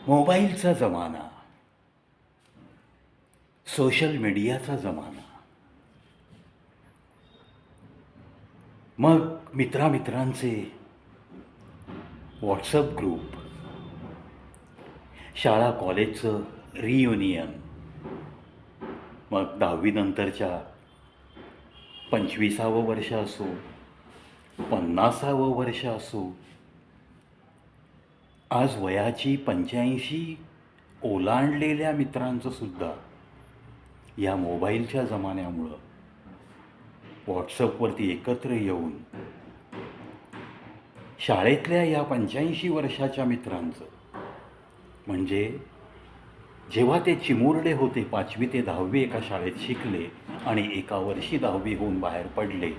मोबाईलचा जमाना, सोशल मीडियाचा जमाना. मग मित्रामित्रांचे व्हॉट्सअप ग्रुप, शाळा कॉलेजचं रियुनियन, मग 10वी नंतरच्या 25वे वर्ष असो, 50वे वर्ष असो, आज वयाची 85 ओलांडलेल्या मित्रांचं सुद्धा या मोबाईलच्या जमान्यामुळं व्हॉट्सअपवरती एकत्र येऊन शाळेतल्या या 85 वर्षाच्या मित्रांचं, म्हणजे जेव्हा ते चिमुरडे होते, 5वी ते 10वी एका शाळेत शिकले आणि एका वर्षी 10वी होऊन बाहेर पडले,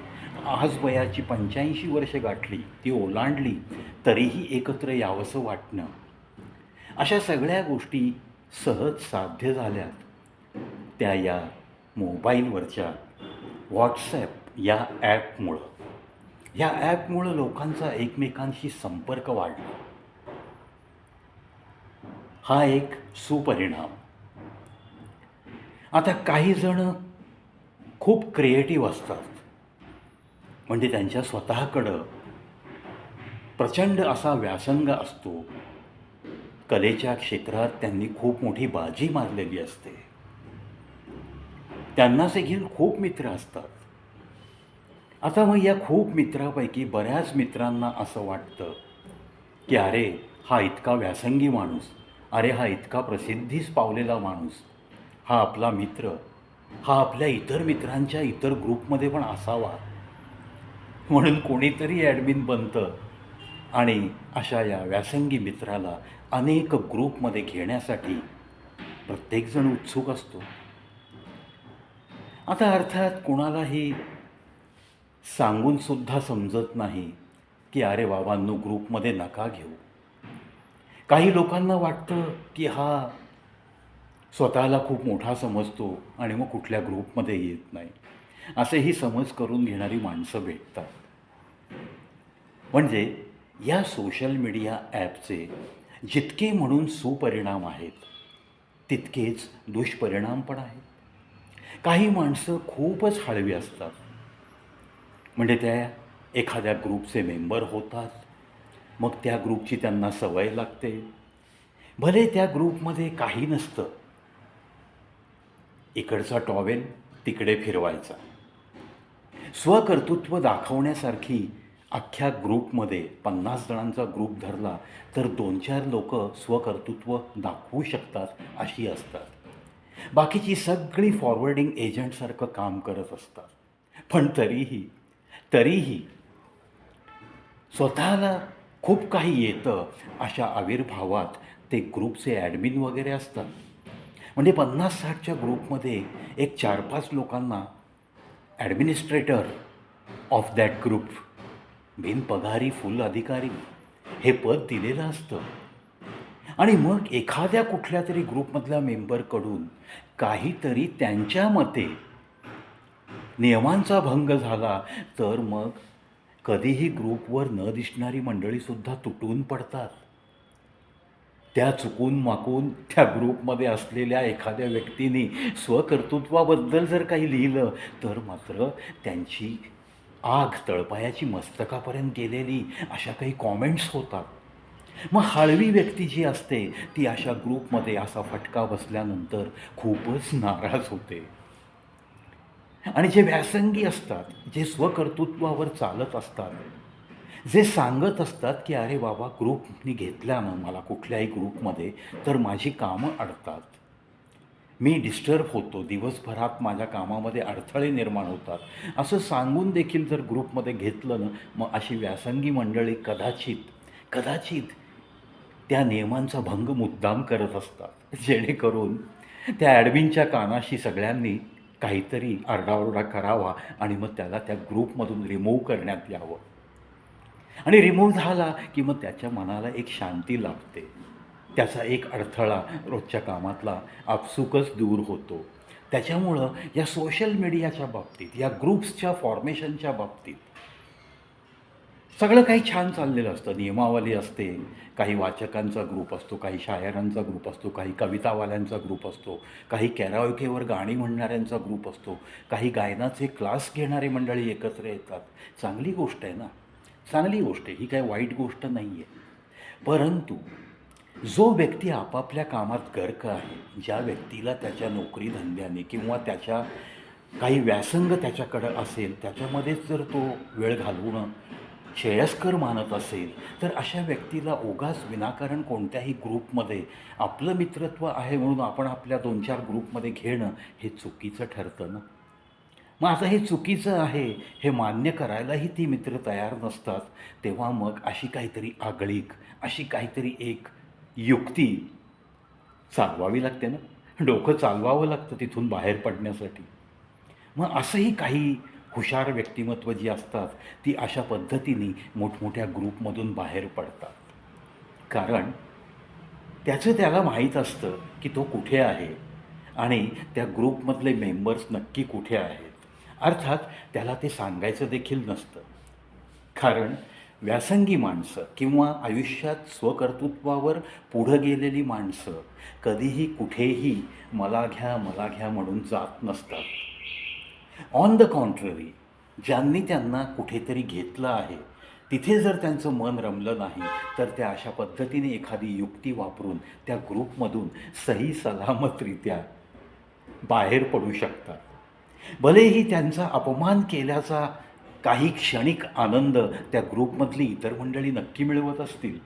आज वयाची 85 वर्ष गाठली, ती ओलांडली, तरीही एकत्र यावंसं वाटणं, अशा सगळ्या गोष्टी सहज साध्य झाल्यात त्या या मोबाईलवरच्या व्हॉट्सॲप या ॲपमुळं. या ॲपमुळं लोकांचा एकमेकांशी संपर्क वाढला. हा एक सुपरिणाम. आता काही जण खूप क्रिएटिव्ह असतात, म्हणजे त्यांच्या स्वतःकडं प्रचंड असा व्यासंग असतो. कलेच्या क्षेत्रात त्यांनी खूप मोठी बाजी मारलेली असते. त्यांना देखील खूप मित्र असतात. आता मग या खूप मित्रापैकी बऱ्याच मित्रांना असं वाटतं की अरे हा इतका व्यासंगी माणूस, अरे हा इतका प्रसिद्धीस पावलेला माणूस, हा आपला मित्र, हा आपल्या इतर मित्रांच्या इतर ग्रुपमध्ये पण असावा, म्हणून कोणीतरी ॲडमिन बनतं आणि अशा या व्यासंगी मित्राला अनेक ग्रुपमध्ये घेण्यासाठी प्रत्येकजण उत्सुक असतो. आता अर्थात कोणालाही सांगूनसुद्धा समजत नाही की अरे बाबांनो ग्रुपमध्ये नका घेऊ. काही लोकांना वाटतं की हा स्वतःला खूप मोठा समजतो आणि मग कुठल्या ग्रुपमध्ये येत नाही, असेही समज करून घेणारी माणसं भेटतात. म्हणजे या सोशल मीडिया ॲपचे जितके म्हणून सुपरिणाम आहेत, तितकेच दुष्परिणाम पण आहेत. काही माणसं खूपच हळवी असतात, म्हणजे त्या एखाद्या ग्रुपचे मेंबर होतात, मग त्या ग्रुपची त्यांना सवय लागते. भले त्या ग्रुपमध्ये काही नसतं, इकडचा टॉवेल तिकडे फिरवायचा, स्वकर्तृत्व दाखवण्यासारखी अख्ख्या ग्रुपमध्ये 50 जणांचा ग्रुप धरला तर 2-4 लोक स्वकर्तृत्व दाखवू शकतात अशी असतात. बाकीची सगळी फॉरवर्डिंग एजंटसारखं काम करत असतात. पण तरीही स्वतःला खूप काही येतं अशा आविर्भावात ते ग्रुपचे ॲडमिन वगैरे असतात. म्हणजे 50-60च्या ग्रुपमध्ये एक 4-5 लोकांना ॲडमिनिस्ट्रेटर ऑफ दॅट ग्रुप, बिनपगारी फुल अधिकारी, हे पद दिलेलं असतं. आणि मग एखाद्या कुठल्या तरी ग्रुपमधल्या मेंबरकडून काहीतरी त्यांच्या मते नियमांचा भंग झाला तर मग कधीही ग्रुपवर न दिसणारी मंडळीसुद्धा तुटून पडतात. त्या चुकून माकून त्या ग्रुपमध्ये असलेल्या एखाद्या व्यक्तीने स्वकर्तृत्वाबद्दल जर काही लिहिलं तर मात्र त्यांची आग तळपायाची मस्तकापर्यंत गेलेली अशा काही कॉमेंट्स होतात. मग हळवी व्यक्ती जी असते ती अशा ग्रुपमध्ये असा फटका बसल्यानंतर खूपच नाराज होते. आणि जे व्यासंगी असतात, जे स्वकर्तृत्वावर चालत असतात, जे सांगत असतात की अरे बाबा ग्रुपनी घेतल्यानं मला कुठल्याही ग्रुपमध्ये तर माझी कामं अडतात, मी डिस्टर्ब होतो, दिवसभरात माझ्या कामामध्ये अडथळे निर्माण होतात, असं सांगून देखील जर ग्रुपमध्ये घेतलं ना, मग अशी व्यासंगी मंडळी कदाचित त्या नियमांचा भंग मुद्दाम करत असतात, जेणेकरून त्या ॲडमिनच्या कानाशी सगळ्यांनी काहीतरी आरडाओरडा करावा आणि मग त्याला त्या ग्रुपमधून रिमूव्ह करण्यात यावं. आणि रिमूव्ह झाला की मग त्याच्या मनाला एक शांती लाभते, त्याचा एक अडथळा रोजच्या कामातला आपसुकच दूर होतो. त्याच्यामुळं या सोशल मीडियाच्या बाबतीत, या ग्रुप्सच्या फॉर्मेशनच्या बाबतीत सगळं काही छान चाललेलं असतं. नियमावली असते, काही वाचकांचा ग्रुप असतो, काही शायरांचा ग्रुप असतो, काही कवितावाल्यांचा ग्रुप असतो, काही कॅराओकेवर गाणी म्हणणाऱ्यांचा ग्रुप असतो, काही गायनाचे क्लास घेणारी मंडळी एकत्र येतात. चांगली गोष्ट आहे ना, चांगली गोष्ट आहे, ही काही वाईट गोष्ट नाही आहे. परंतु जो व्यक्ती आपापल्या कामात गर्क आहे, ज्या व्यक्तीला त्याच्या नोकरी धंद्याने किंवा त्याच्या काही व्यासंग त्याच्याकडं असेल, त्याच्यामध्येच जर तो वेळ घालवणं श्रेयस्कर मानत असेल, तर अशा व्यक्तीला उगाच विनाकारण कोणत्याही ग्रुपमध्ये आपलं मित्रत्व आहे म्हणून आपण आपल्या 2-4 ग्रुपमध्ये घेणं हे चुकीचं ठरतं ना. मग आता हे चुकीचं आहे हे मान्य करायलाही ती मित्र तयार नसतात. तेव्हा मग अशी काहीतरी आगळीक, अशी काहीतरी एक युक्ती चालवावी लागते ना. डोकं चालवावं लागतं तिथून बाहेर पडण्यासाठी. मग असंही काही हुशार व्यक्तिमत्व जी असतात ती अशा पद्धतीने मोठमोठ्या ग्रुपमधून बाहेर पडतात. कारण त्याचं त्याला माहीत असतं की तो कुठे आहे आणि त्या ग्रुपमधले मेंबर्स नक्की कुठे आहेत. अर्थात त्याला ते सांगायचं देखील नसतं. कारण व्यासंगी माणसं किंवा आयुष्यात स्वकर्तृत्वावर पुढं गेलेली माणसं कधीही कुठेही मला घ्या म्हणून जात नसतात. ऑन द कॉन्ट्ररी, ज्यांनी त्यांना कुठेतरी घेतलं आहे तिथे जर त्यांचं मन रमलं नाही तर त्या अशा पद्धतीने एखादी युक्ती वापरून त्या ग्रुपमधून सही सलामतरित्या बाहेर पडू शकतात. भलेही त्यांचा अपमान केल्याचा काही क्षणिक आनंद त्या ग्रुपमधली इतर मंडळी नक्की मिळवत असतील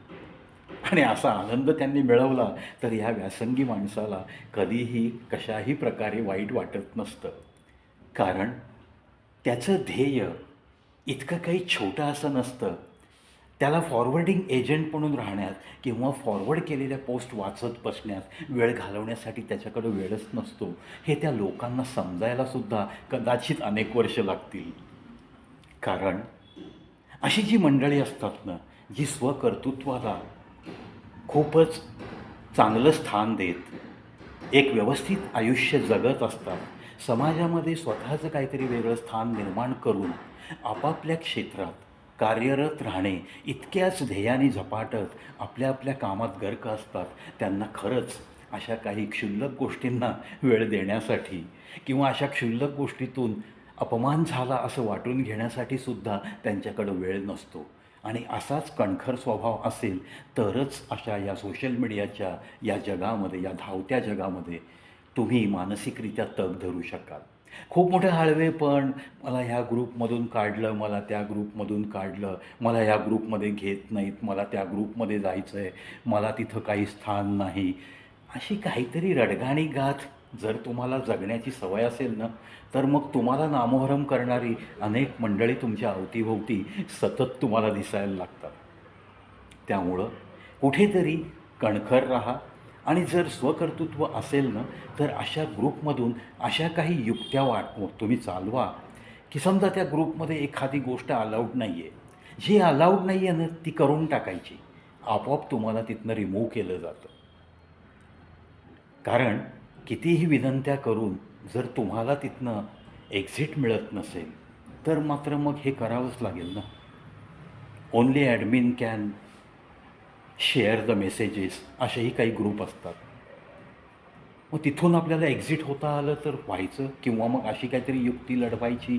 आणि असा आनंद त्यांनी मिळवला तर ह्या व्यासंगी माणसाला कधीही कशाही प्रकारे वाईट वाटत नसतं. कारण त्याचं ध्येय इतकं काही छोटं असं नसतं. त्याला फॉरवर्डिंग एजंट म्हणून राहण्यात किंवा फॉरवर्ड केलेल्या पोस्ट वाचत बसण्यात वेळ घालवण्यासाठी त्याच्याकडं वेळच नसतो. हे त्या लोकांना समजायलासुद्धा कदाचित अनेक वर्ष लागतील. कारण अशी जी मंडळी असतात ना, जी स्वकर्तृत्वाला खूपच चांगलं स्थान देत एक व्यवस्थित आयुष्य जगत असतात, समाजामध्ये स्वतःचं काहीतरी वेगळं स्थान निर्माण करून आपापल्या क्षेत्रात कार्यरत राहणे इतक्याच ध्येयाने झपाटत आपल्या आपल्या कामात गर्क असतात, त्यांना खरंच अशा काही क्षुल्लक गोष्टींना वेळ देण्यासाठी किंवा अशा क्षुल्लक गोष्टीतून अपमान झाला असं वाटून घेण्यासाठी सुद्धा त्यांच्याकडं वेळ नसतो. आणि असाच कणखर स्वभाव असेल तरच अशा या सोशल मीडियाच्या या जगामध्ये, या धावत्या जगामध्ये तुम्ही मानसिकरित्या तग धरू शकाल. खूप मोठे हळवे पण मला ह्या ग्रुपमधून काढलं, मला त्या ग्रुपमधून काढलं, मला ह्या ग्रुपमध्ये घेत नाहीत, मला त्या ग्रुपमध्ये जायचं आहे, मला तिथं काही स्थान नाही, अशी काहीतरी रडगाणी गाथ जर तुम्हाला जगण्याची सवय असेल ना तर मग तुम्हाला नामोहरम करणारी अनेक मंडळी तुमच्या अवतीभोवती सतत तुम्हाला दिसायला लागतात. त्यामुळं कुठेतरी कणखर राहा आणि जर स्वकर्तृत्व असेल ना तर अशा ग्रुपमधून अशा काही युक्त्या तुम्ही चालवा की समजा त्या ग्रुपमध्ये एखादी गोष्ट अलाउड नाही आहे, जी अलाउड नाही आहे ना ती करून टाकायची, आपोआप तुम्हाला तिथनं रिमूव्ह केलं जातं. कारण कितीही विनंत्या करून जर तुम्हाला तिथनं एक्झिट मिळत नसेल तर मात्र मग हे करावंच लागेल ना. Only admin can share the messages असेही काही ग्रुप असतात. मग तिथून आपल्याला एक्झिट होता आलं तर व्हायचं किंवा मग अशी काहीतरी युक्ती लढवायची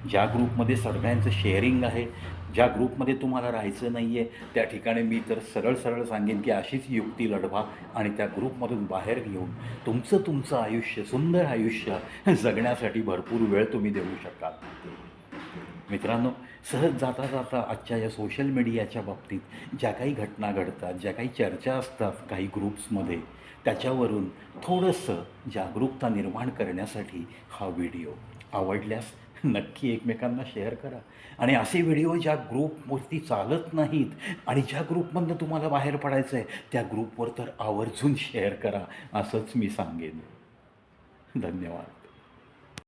ज्या ग्रुपमध्ये सगळ्यांचं शेअरिंग आहे, ज्या ग्रुपमध्ये तुम्हाला राहायचं नाही आहे त्या ठिकाणी मी तर सरळ सरळ सांगेन की अशीच युक्ती लढवा आणि त्या ग्रुपमधून बाहेर घेऊन तुमचं आयुष्य, सुंदर आयुष्य जगण्यासाठी भरपूर वेळ तुम्ही देऊ शकाल. मित्रांनो, सहज जाता जाता आजच्या या सोशल मीडियाच्या बाबतीत ज्या काही घटना घडतात, ज्या काही चर्चा असतात काही ग्रुप्समध्ये, त्याच्यावरून थोडंसं जागरूकता निर्माण करण्यासाठी हा व्हिडिओ. आवडल्यास नक्की एकमेकांना शेअर करा आणि असे व्हिडिओ ज्या ग्रुपवरती चालत नाहीत आणि ज्या ग्रुपमधनं तुम्हाला बाहेर पडायचं आहे त्या ग्रुपवर तर आवर्जून शेअर करा असंच मी सांगेन. धन्यवाद.